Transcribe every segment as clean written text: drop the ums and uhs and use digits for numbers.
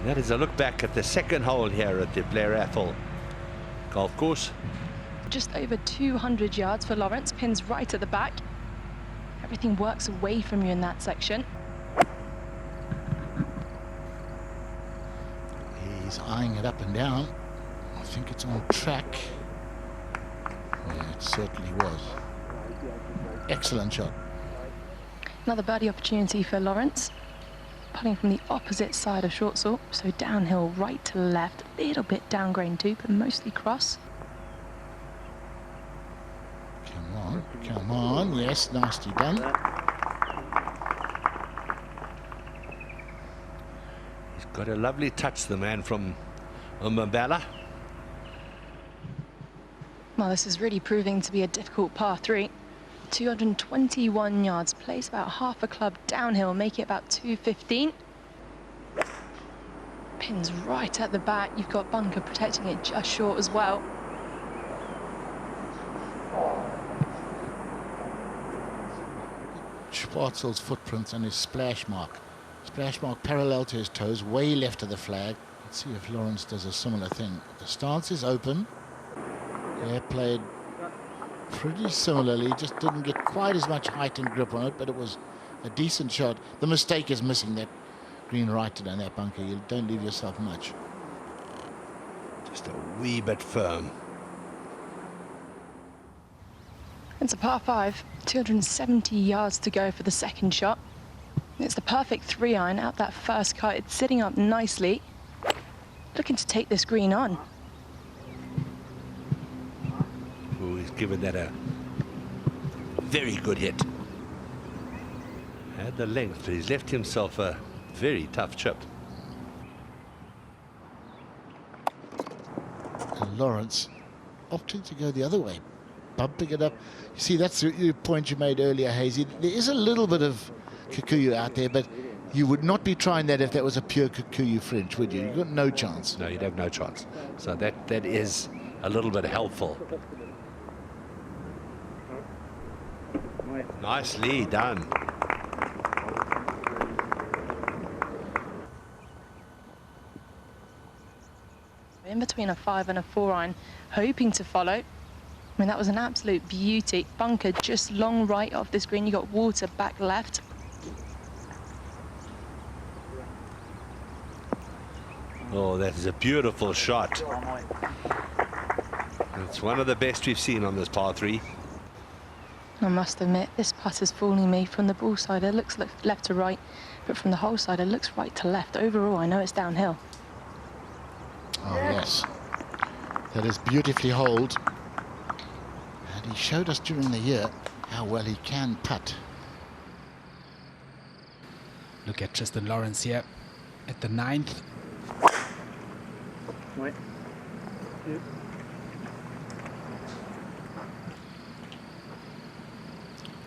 That is a look back at the second hole here at the Blair Atholl golf course. Just over 200 yards for Lawrence, pins right at the back. Everything works away from you in that section. He's eyeing it up and down. I think it's on track. Yeah, it certainly was. Excellent shot. Another birdie opportunity for Lawrence. Putting from the opposite side of short sort, so downhill right to left, a little bit down grain too, but mostly cross. Come on, yes, nicely done. He's got a lovely touch, the man from Umbabala. Well, this is really proving to be a difficult par 3. 221 yards, place about half a club downhill, make it about 215. Pins right at the back, you've got bunker protecting it just short as well. Schwarzel's footprints and his splash mark. Splash mark parallel to his toes, way left of the flag. Let's see if Lawrence does a similar thing. The stance is open. They're played pretty similarly, just didn't get quite as much height and grip on it, but it was a decent shot. The mistake is missing that green right down that bunker. You don't leave yourself much. Just a wee bit firm. It's a par 5, 270 yards to go for the second shot. It's the perfect 3-iron out that first cut. It's sitting up nicely, looking to take this green on. Oh, he's given that a very good hit. Had the length, but he's left himself a very tough chip. And Lawrence opting to go the other way, bumping it up. You see, that's the point you made earlier, Hazy. There is a little bit of Kikuyu out there, but you would not be trying that if that was a pure Kikuyu French, would you? You've got no chance. No, you'd have no chance. So that is a little bit helpful. Nicely done. In between a 5 and a 4-iron, hoping to follow. I mean, that was an absolute beauty. Bunker just long right off this green. You got water back left. Oh, that is a beautiful shot. It's one of the best we've seen on this par 3. I must admit, this putt is fooling me. From the ball side, it looks left to right, but from the hole side, it looks right to left. Overall, I know it's downhill. Oh, yes. That is beautifully holed. And he showed us during the year how well he can putt. Look at Thriston Lawrence here at the 9th. Wait. Yep.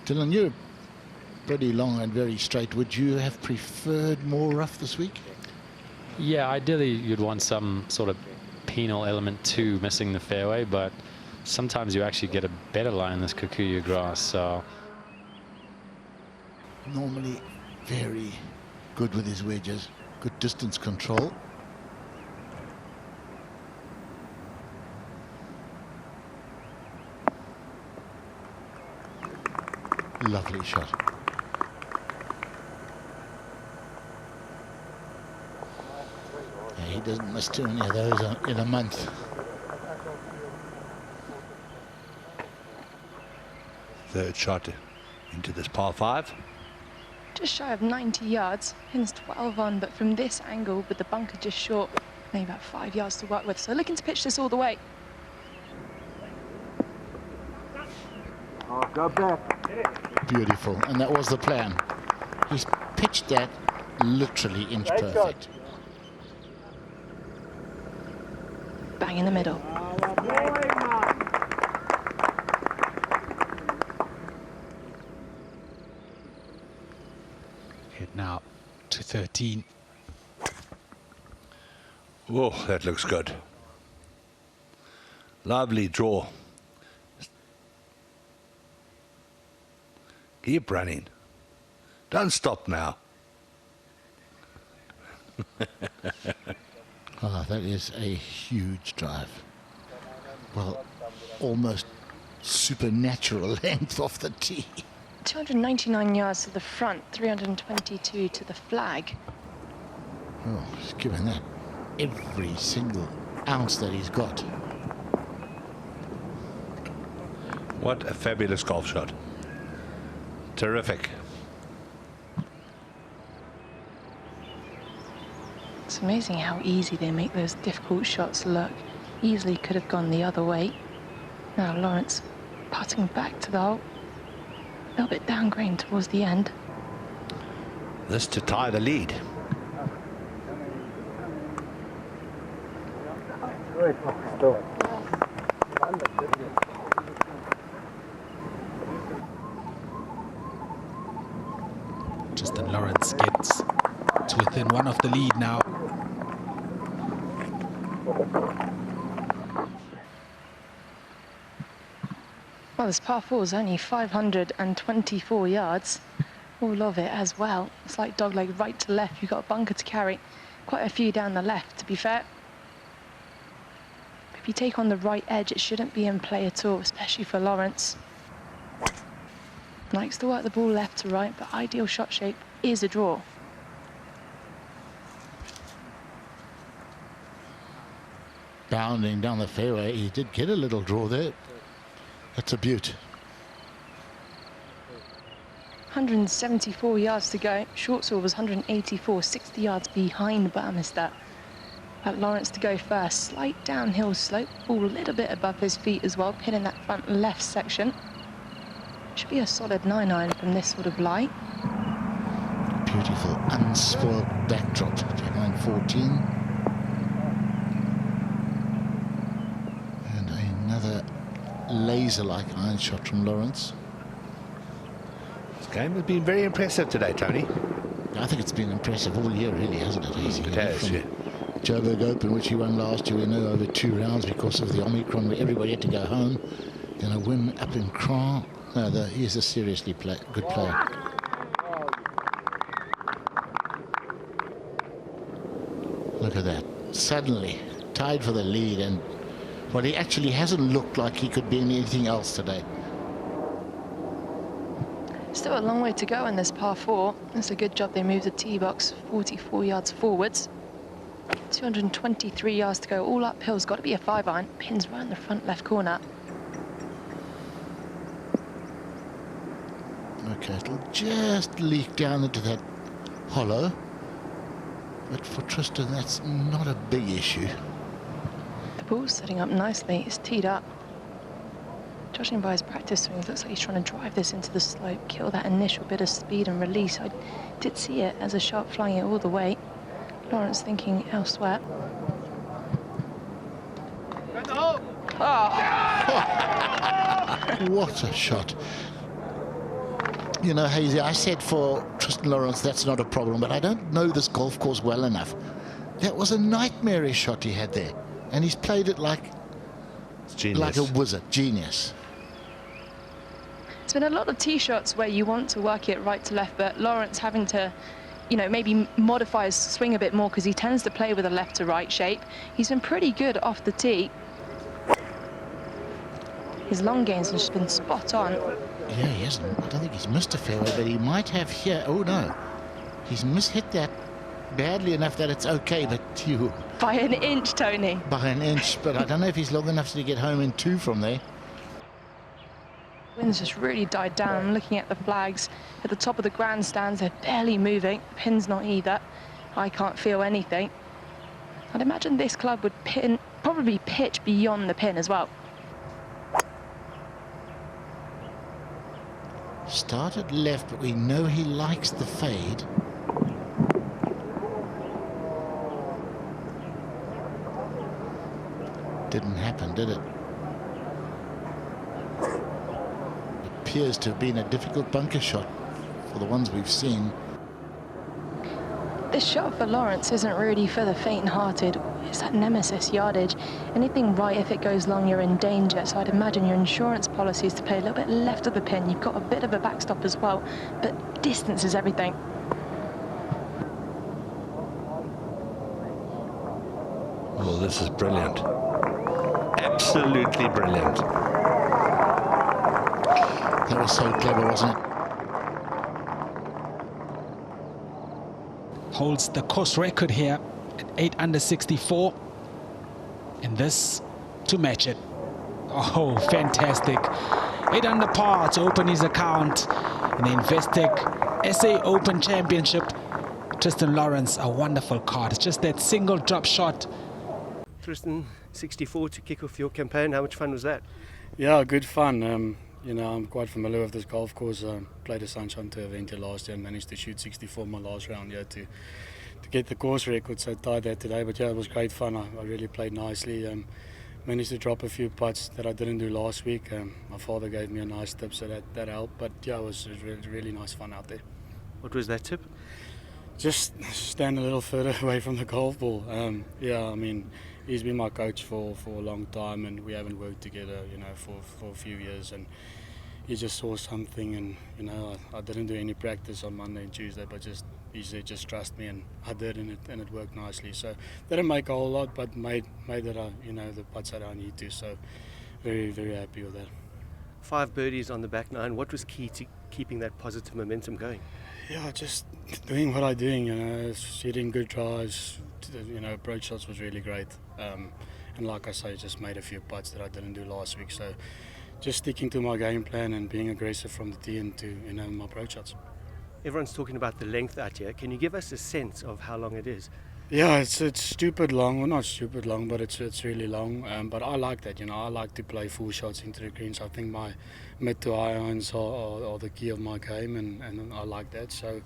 Dylan, you're pretty long and very straight. Would you have preferred more rough this week? Yeah, ideally you'd want some sort of penal element to missing the fairway, but sometimes you actually get a better lie in this Kikuyu grass. So normally very good with his wedges, good distance control. Lovely shot. Yeah, he doesn't miss too many of those in a month. Third shot into this par 5. Just shy of 90 yards, pins 12 on, but from this angle with the bunker just short, maybe about 5 yards to work with. So looking to pitch this all the way. Oh, go back. Beautiful, and that was the plan. He's pitched that literally inch perfect. Bang in the middle. Hit now to 13. Whoa, that looks good. Lovely draw. Keep running. Don't stop now. that is a huge drive. Well, almost supernatural length off the tee. 299 yards to the front, 322 to the flag. Oh, he's given that every single ounce that he's got. What a fabulous golf shot. Terrific. It's amazing how easy they make those difficult shots look. Easily could have gone the other way. Now Lawrence putting back to the hole. A little bit downgrain towards the end. This to tie the lead. Thriston Lawrence gets to within one of the lead now. Well, this par 4 is only 524 yards. All of it as well. It's like dogleg right to left. You've got a bunker to carry. Quite a few down the left, to be fair. If you take on the right edge, it shouldn't be in play at all, especially for Lawrence. Likes to work the ball left to right, but ideal shot shape is a draw. Bounding down the fairway, he did get a little draw there. That's a beaut. 174 yards to go. Short sword was 184, 60 yards behind Burmester. But Lawrence to go first. Slight downhill slope, ball a little bit above his feet as well, pin in that front left section. Should be a solid 9-iron from this sort of lie. Beautiful, unspoiled backdrop to line 14. And another laser-like iron shot from Lawrence. This game has been very impressive today, Tony. I think it's been impressive all year, really, hasn't it? It has, yeah. Joburg Open, which he won last year, we know over 2 rounds because of the Omicron, where everybody had to go home. Going to win up in Cra. No, he's a seriously good player. Look at that. Suddenly tied for the lead, and well, he actually hasn't looked like he could be in anything else today. Still a long way to go in this par 4. It's a good job they moved the tee box 44 yards forwards. 223 yards to go, all uphill. It's got to be a 5-iron. Pins right in the front left corner. Okay, it'll just leak down into that hollow. But for Thriston, that's not a big issue. The ball's setting up nicely. It's teed up. Judging by his practice swings, looks like he's trying to drive this into the slope, kill that initial bit of speed and release. I did see it as a shot flying it all the way. Lawrence thinking elsewhere. What a shot. You know, Hazy, I said for Thriston Lawrence that's not a problem, but I don't know this golf course well enough. That was a nightmarish shot he had there, and he's played it like a wizard. Genius. It's been a lot of tee shots where you want to work it right to left, but Lawrence having to, you know, maybe modify his swing a bit more because he tends to play with a left to right shape. He's been pretty good off the tee. His long game's just been spot on. Yeah, he hasn't. I don't think he's missed a fairway, but he might have here. Oh no, he's mishit that badly enough that it's okay, but you. By an inch, Tony. By an inch, but I don't know if he's long enough to get home in 2 from there. Wind's just really died down. I'm looking at the flags at the top of the grandstands. They're barely moving. The pin's not either. I can't feel anything. I'd imagine this club would probably pitch beyond the pin as well. Started left, but we know he likes the fade. Didn't happen, did it? Appears to have been a difficult bunker shot for the ones we've seen. This shot for Lawrence isn't really for the faint-hearted. It's that nemesis yardage. Anything right, if it goes long, you're in danger. So I'd imagine your insurance policy is to play a little bit left of the pin. You've got a bit of a backstop as well, but distance is everything. Oh, this is brilliant. Absolutely brilliant. That was so clever, wasn't it? Holds the course record here at 8 under 64. And this to match it. Oh, fantastic. 8 under par to open his account in the Investec SA Open Championship. Thriston Lawrence, a wonderful card. It's just that single drop shot. Thriston, 64 to kick off your campaign. How much fun was that? Yeah, good fun. You know, I'm quite familiar with this golf course. Played a Sunshine Tour event here last year and managed to shoot 64 my last round here to get the course record. So I tied that today. But yeah, it was great fun. I really played nicely. Managed to drop a few putts that I didn't do last week. My father gave me a nice tip, so that helped. But yeah, it was really nice fun out there. What was that tip? Just stand a little further away from the golf ball. Yeah, I mean, he's been my coach for a long time, and we haven't worked together, you know, for a few years. And he just saw something, and you know, I didn't do any practice on Monday and Tuesday, but he said just trust me, and I did, and it worked nicely. So didn't make a whole lot, but made that you know, the putts that I need to. So very happy with that. 5 birdies on the back nine. What was key to keeping that positive momentum going? Yeah, just doing what I'm doing, you know, hitting good drives, you know, approach shots was really great. And like I say, just made a few putts that I didn't do last week. So just sticking to my game plan and being aggressive from the tee into, you know, my approach shots. Everyone's talking about the length out here. Can you give us a sense of how long it is? Yeah, it's stupid long. Well, not stupid long, but it's really long. But I like that, you know. I like to play full shots into the greens. I think my mid to high irons are the key of my game, and I like that. So,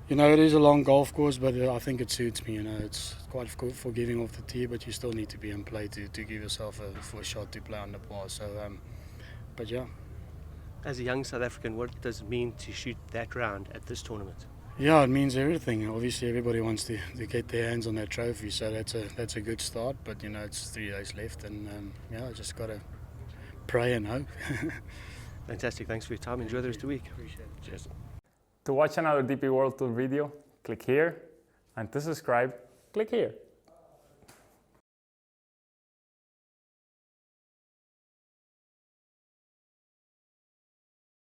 you know, it is a long golf course, but I think it suits me. You know, it's quite forgiving off the tee, but you still need to be in play to give yourself a shot to play on the par. So, but yeah. As a young South African, what does it mean to shoot that round at this tournament? Yeah, it means everything. Obviously, everybody wants to get their hands on that trophy, so that's a good start. But you know, it's 3 days left, and yeah, just gotta pray and hope. Fantastic. Thanks for your time. Enjoy the rest of the week. Appreciate it. Cheers. To watch another DP World Tour video, click here, and to subscribe, click here.